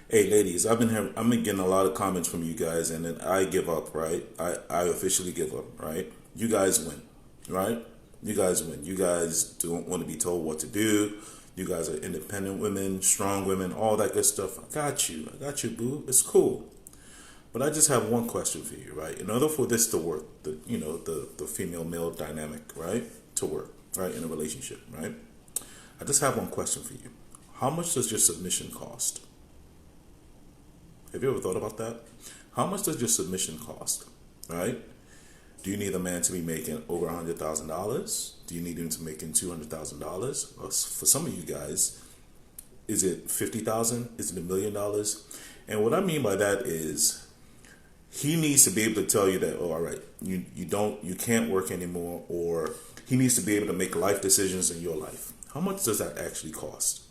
Hey, ladies, I've been getting a lot of comments from you guys, and then I give up, right? I officially give up, right? You guys win, right? You guys win. You guys don't want to be told what to do. You guys are independent women, strong women, all that good stuff. I got you. I got you, boo. It's cool. But I just have one question for you, right? In order for this to work, the female male dynamic, right, to work, right, in a relationship, right? I just have one question for you. How much does your submission cost? Have you ever thought about that? How much does your submission cost? Right? Do you need a man to be making over $100,000? Do you need him to making $200,000? Or for some of you guys, is it 50,000? Is it $1 million? And what I mean by that is he needs to be able to tell you that, oh, all right, you can't work anymore, or he needs to be able to make life decisions in your life. How much does that actually cost?